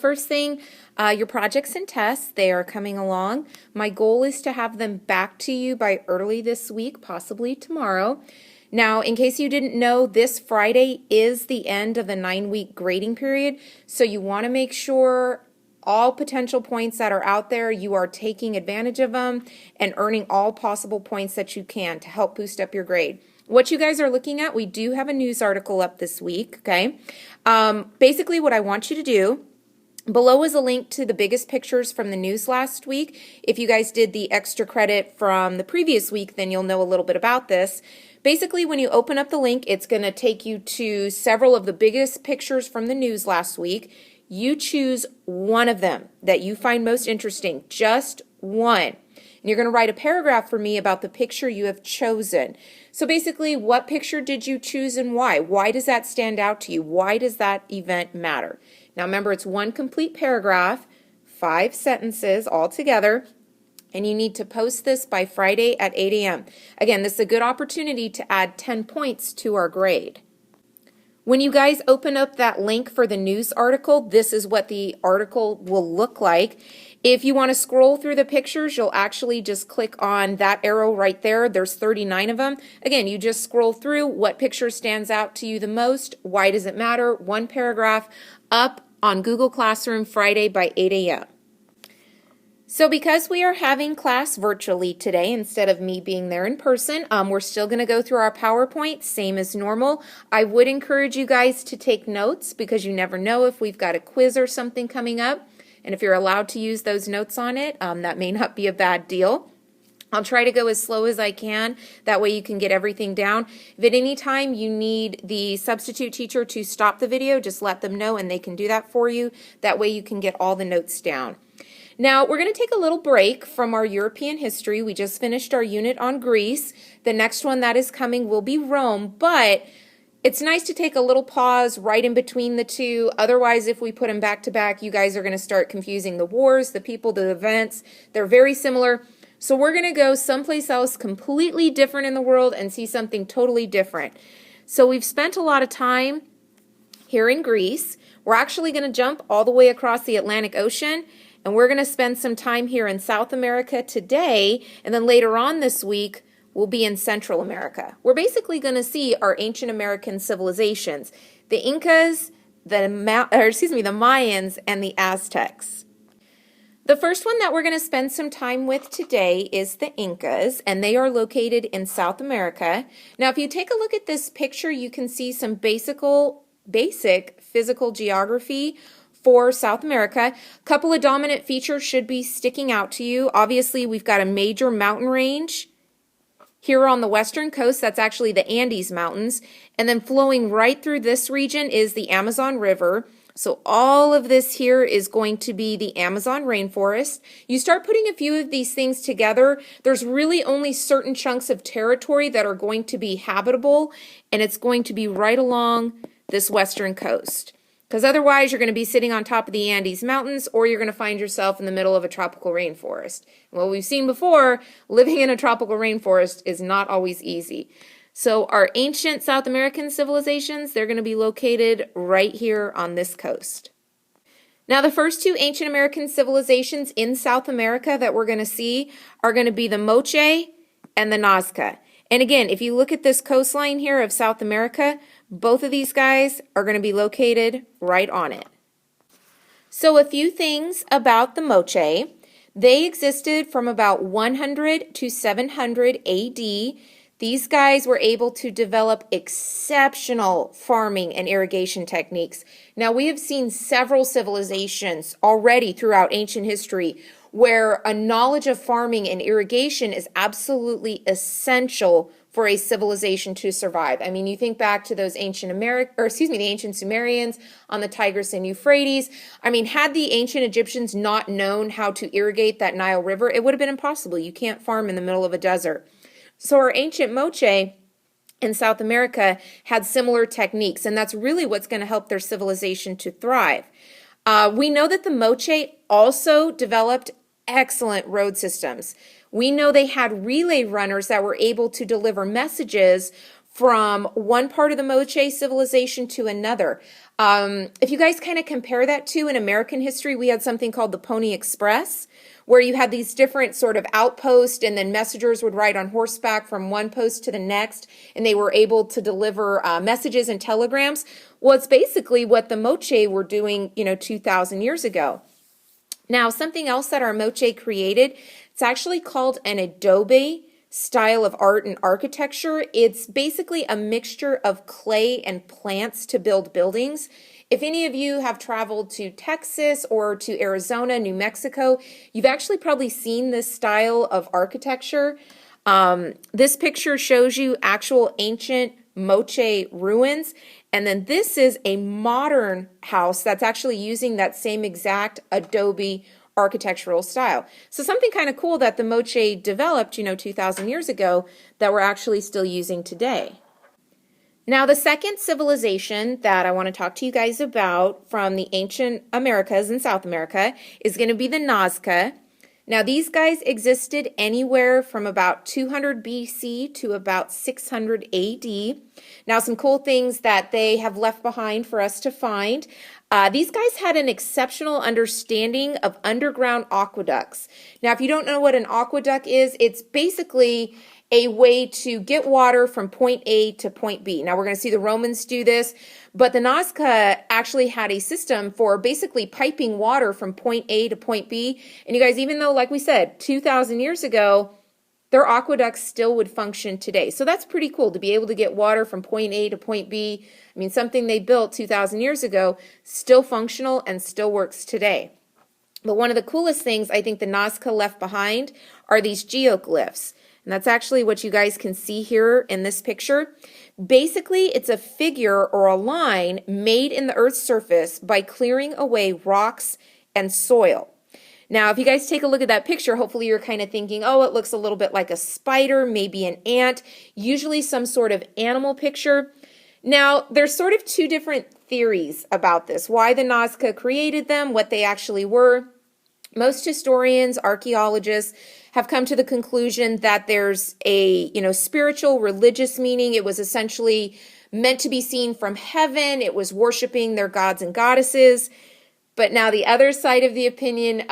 First thing, your projects and tests, they are coming along. My goal is to have them back to you by early this week, possibly tomorrow. Now, in case you didn't know, this Friday is the end of the 9-week grading period, so you want to make sure all potential points that are out there, you are taking advantage of them and earning all possible points that you can to help boost up your grade. What you guys are looking at, we do have a news article up this week, okay? Basically, what I want you to do, below is a link to the biggest pictures from the news last week. If you guys did the extra credit from the previous week, then you'll know a little bit about this. Basically, when you open up the link, it's going to take you to several of the biggest pictures from the news last week. You choose one of them that you find most interesting, just one. And you're going to write a paragraph for me about the picture you have chosen. So basically, what picture did you choose and why? Why does that stand out to you? Why does that event matter? Now remember, it's one complete paragraph, 5 sentences all together, and you need to post this by Friday at 8 a.m. Again, this is a good opportunity to add 10 points to our grade. When you guys open up that link for the news article, this is what the article will look like. If you want to scroll through the pictures, you'll actually just click on that arrow right there. There's 39 of them. Again, you just scroll through what picture stands out to you the most. Why does it matter? One paragraph up on Google Classroom Friday by 8 a.m. So because we are having class virtually today instead of me being there in person, we're still going to go through our PowerPoint, same as normal. I would encourage you guys to take notes because you never know if we've got a quiz or something coming up. And if you're allowed to use those notes on it, that may not be a bad deal. I'll try to go as slow as I can. That way you can get everything down. If at any time you need the substitute teacher to stop the video, just let them know and they can do that for you. That way you can get all the notes down. Now, we're going to take a little break from our European history. We just finished our unit on Greece. The next one that is coming will be Rome, but it's nice to take a little pause right in between the two. Otherwise, if we put them back to back, you guys are going to start confusing the wars, the people, the events. They're very similar. So we're going to go someplace else completely different in the world and see something totally different. So we've spent a lot of time here in Greece. We're actually going to jump all the way across the Atlantic Ocean, and we're going to spend some time here in South America today, and then later on this week, we'll be in Central America. We're basically going to see our ancient American civilizations, the Incas, the Mayans, and the Aztecs. The first one that we're going to spend some time with today is the Incas, and they are located in South America. Now, if you take a look at this picture, you can see some basic physical geography for South America. A couple of dominant features should be sticking out to you. Obviously, we've got a major mountain range here on the western coast. That's actually the Andes Mountains. And then flowing right through this region is the Amazon River. So all of this here is going to be the Amazon rainforest. You start putting a few of these things together, there's really only certain chunks of territory that are going to be habitable, and it's going to be right along this western coast. Because otherwise you're going to be sitting on top of the Andes Mountains, or you're going to find yourself in the middle of a tropical rainforest. Well, we've seen before, living in a tropical rainforest is not always easy. So our ancient South American civilizations, they're going to be located right here on this coast. Now, the first two ancient American civilizations in South America that we're going to see are going to be the Moche and the Nazca. And again, if you look at this coastline here of South America, both of these guys are going to be located right on it. So a few things about the Moche. They existed from about 100 to 700 AD. These guys were able to develop exceptional farming and irrigation techniques. Now, we have seen several civilizations already throughout ancient history where a knowledge of farming and irrigation is absolutely essential for a civilization to survive. I mean, you think back to those the ancient Sumerians on the Tigris and Euphrates. I mean, had the ancient Egyptians not known how to irrigate that Nile River, it would have been impossible. You can't farm in the middle of a desert. So our ancient Moche in South America had similar techniques, and that's really what's going to help their civilization to thrive. We know that the Moche also developed excellent road systems. We know they had relay runners that were able to deliver messages from one part of the Moche civilization to another. If you guys kind of compare that to in American history, we had something called the Pony Express, where you had these different sort of outposts, and then messengers would ride on horseback from one post to the next, and they were able to deliver messages and telegrams. Well, it's basically what the Moche were doing, 2,000 years ago. Now, something else that our Moche created, it's actually called an adobe style of art and architecture. It's basically a mixture of clay and plants to build buildings. If any of you have traveled to Texas or to Arizona, New Mexico, you've actually probably seen this style of architecture. This picture shows you actual ancient Moche ruins. And then this is a modern house that's actually using that same exact adobe architectural style. So something kind of cool that the Moche developed, 2,000 years ago that we're actually still using today. Now, the second civilization that I want to talk to you guys about from the ancient Americas in South America is going to be the Nazca. Now, these guys existed anywhere from about 200 BC to about 600 AD. Now, some cool things that they have left behind for us to find. These guys had an exceptional understanding of underground aqueducts. Now, if you don't know what an aqueduct is, it's basically a way to get water from point A to point B. Now, we're going to see the Romans do this, but the Nazca actually had a system for basically piping water from point A to point B. And you guys, even though, like we said, 2,000 years ago, their aqueducts still would function today. So that's pretty cool to be able to get water from point A to point B. I mean, something they built 2,000 years ago, still functional and still works today. But one of the coolest things I think the Nazca left behind are these geoglyphs. And that's actually what you guys can see here in this picture. Basically, it's a figure or a line made in the Earth's surface by clearing away rocks and soil. Now, if you guys take a look at that picture, hopefully you're kind of thinking, oh, it looks a little bit like a spider, maybe an ant, usually some sort of animal picture. Now, there's sort of two different theories about this, why the Nazca created them, what they actually were. Most historians, archaeologists have come to the conclusion that there's a, spiritual, religious meaning. It was essentially meant to be seen from heaven. It was worshiping their gods and goddesses. But now the other side of the opinion,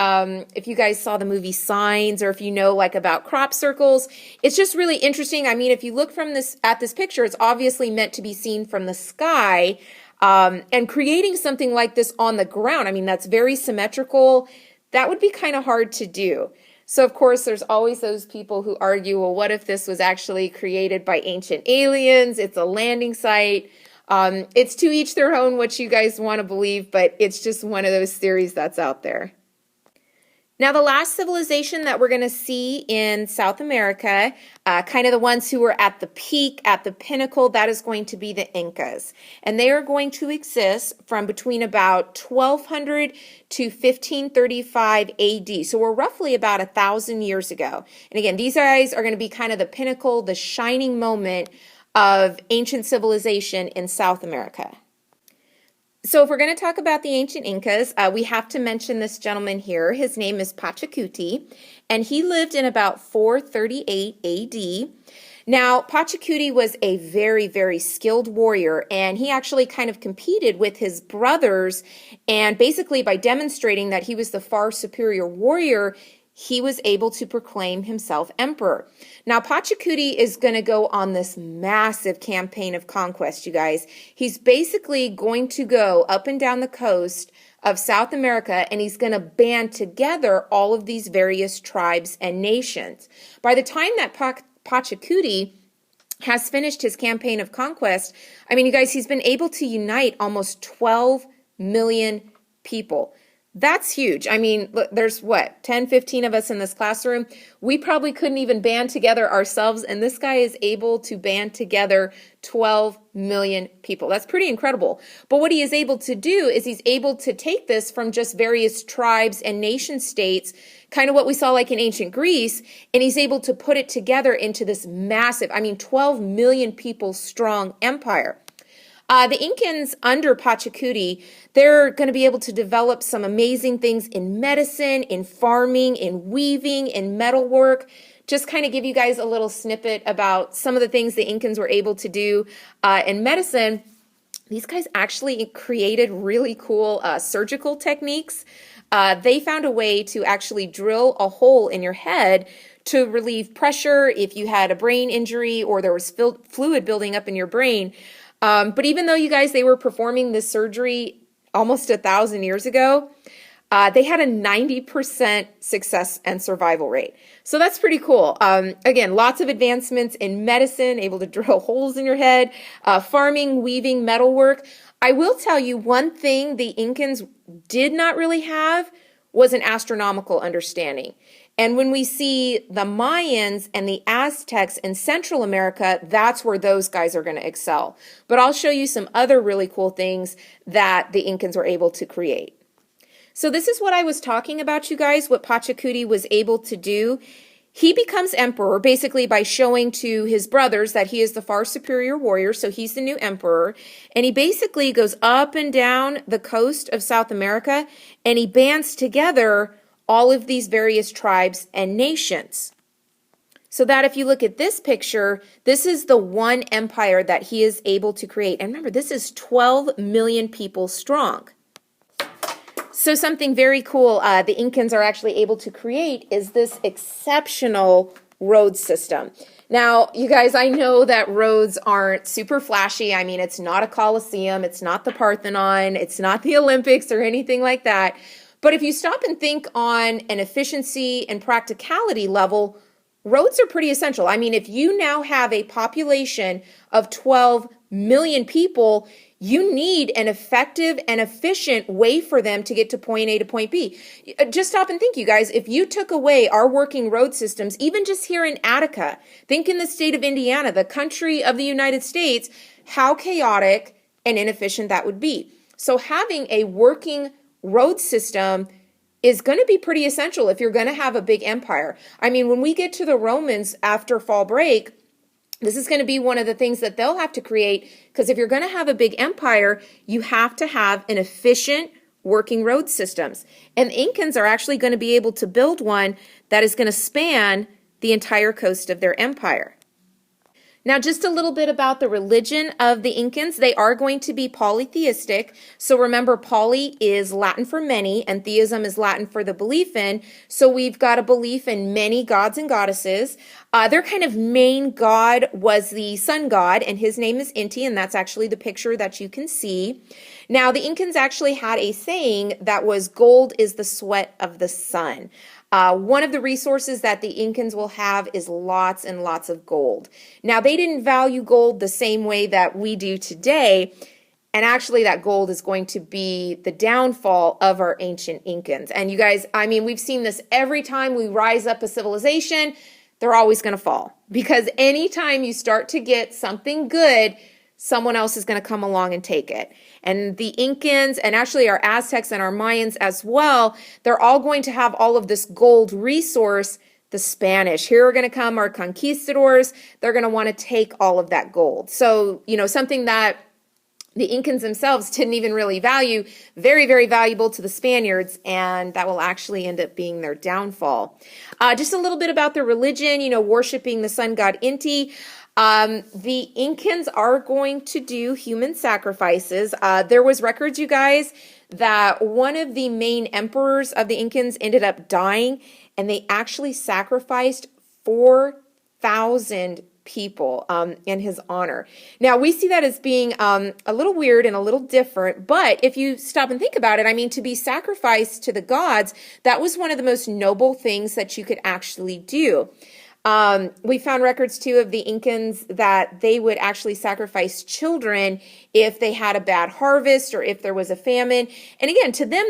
if you guys saw the movie Signs, or if you know about crop circles, it's just really interesting. I mean, if you look at this picture, it's obviously meant to be seen from the sky, and creating something like this on the ground. I mean, that's very symmetrical. That would be kind of hard to do. So, of course, there's always those people who argue, well, what if this was actually created by ancient aliens? It's a landing site. It's to each their own what you guys want to believe, but it's just one of those theories that's out there. Now, the last civilization that we're going to see in South America, kind of the ones who were at the peak, at the pinnacle, that is going to be the Incas. And they are going to exist from between about 1200 to 1535 AD. So we're roughly about 1,000 years ago. And again, these guys are going to be kind of the pinnacle, the shining moment of ancient civilization in South America. So if we're going to talk about the ancient Incas, we have to mention this gentleman here. His name is Pachacuti, and he lived in about 438 AD. Now, Pachacuti was a very, very skilled warrior, and he actually kind of competed with his brothers, and basically by demonstrating that he was the far superior warrior, he was able to proclaim himself emperor. Now, Pachacuti is going to go on this massive campaign of conquest, you guys. He's basically going to go up and down the coast of South America, and he's going to band together all of these various tribes and nations. By the time that Pachacuti has finished his campaign of conquest, I mean, you guys, he's been able to unite almost 12 million people. That's huge. I mean, look, there's 10, 15 of us in this classroom. We probably couldn't even band together ourselves, and this guy is able to band together 12 million people. That's pretty incredible. But what he is able to do is he's able to take this from just various tribes and nation states, kind of what we saw like in ancient Greece, and he's able to put it together into this massive, 12 million people strong empire. The Incans under Pachacuti, they're going to be able to develop some amazing things in medicine, in farming, in weaving, in metalwork. Just kind of give you guys a little snippet about some of the things the Incans were able to do in medicine. these guys actually created really cool surgical techniques. They found a way to actually drill a hole in your head to relieve pressure if you had a brain injury or there was fluid building up in your brain. But even though you guys, they were performing this surgery almost 1,000 years ago, they had a 90% success and survival rate. So that's pretty cool. Again, lots of advancements in medicine, able to drill holes in your head, farming, weaving, metalwork. I will tell you one thing the Incans did not really have was an astronomical understanding. And when we see the Mayans and the Aztecs in Central America, that's where those guys are going to excel. But I'll show you some other really cool things that the Incans were able to create. So this is what I was talking about, you guys, what Pachacuti was able to do. He becomes emperor basically by showing to his brothers that he is the far superior warrior, so he's the new emperor. And he basically goes up and down the coast of South America, and he bands together all of these various tribes and nations. So that if you look at this picture, this is the one empire that he is able to create. And remember, this is 12 million people strong. So something very cool the Incans are actually able to create is this exceptional road system. Now, you guys, I know that roads aren't super flashy. I mean, it's not a Colosseum, it's not the Parthenon, it's not the Olympics or anything like that. But if you stop and think on an efficiency and practicality level, roads are pretty essential. I mean, if you now have a population of 12 million people, you need an effective and efficient way for them to get to point A to point B. Just stop and think, you guys, if you took away our working road systems, even just here in Attica, think in the state of Indiana, the country of the United States, how chaotic and inefficient that would be. So having a working road system is going to be pretty essential if you're going to have a big empire. I mean, when we get to the Romans after fall break, this is going to be one of the things that they'll have to create, because if you're going to have a big empire, you have to have an efficient working road systems. And the Incans are actually going to be able to build one that is going to span the entire coast of their empire. Now, just a little bit about the religion of the Incans. They are going to be polytheistic. So remember, poly is Latin for many, and theism is Latin for the belief in. So we've got a belief in many gods and goddesses. Their kind of main god was the sun god, and his name is Inti, and that's actually the picture that you can see. Now, the Incans actually had a saying that was, gold is the sweat of the sun. One of the resources that the Incans will have is lots and lots of gold. Now, they didn't value gold the same way that we do today, and actually that gold is going to be the downfall of our ancient Incans. And you guys, I mean, we've seen this every time we rise up a civilization, they're always going to fall. Because anytime you start to get something good, someone else is going to come along and take it. And the Incans, and actually our Aztecs and our Mayans as well, they're all going to have all of this gold resource. The Spanish, here are going to come our conquistadors. They're going to want to take all of that gold. So, you know, something that the Incans themselves didn't even really value, very, very valuable to the Spaniards, and that will actually end up being their downfall. Just a little bit about their religion, you know, worshiping the sun god Inti. The Incans are going to do human sacrifices. There was records, you guys, that one of the main emperors of the Incans ended up dying, and they actually sacrificed 4,000 people in his honor. Now, we see that as being a little weird and a little different, but if you stop and think about it, I mean, to be sacrificed to the gods, that was one of the most noble things that you could actually do. We found records too of the Incans that they would actually sacrifice children if they had a bad harvest or if there was a famine. And again, to them,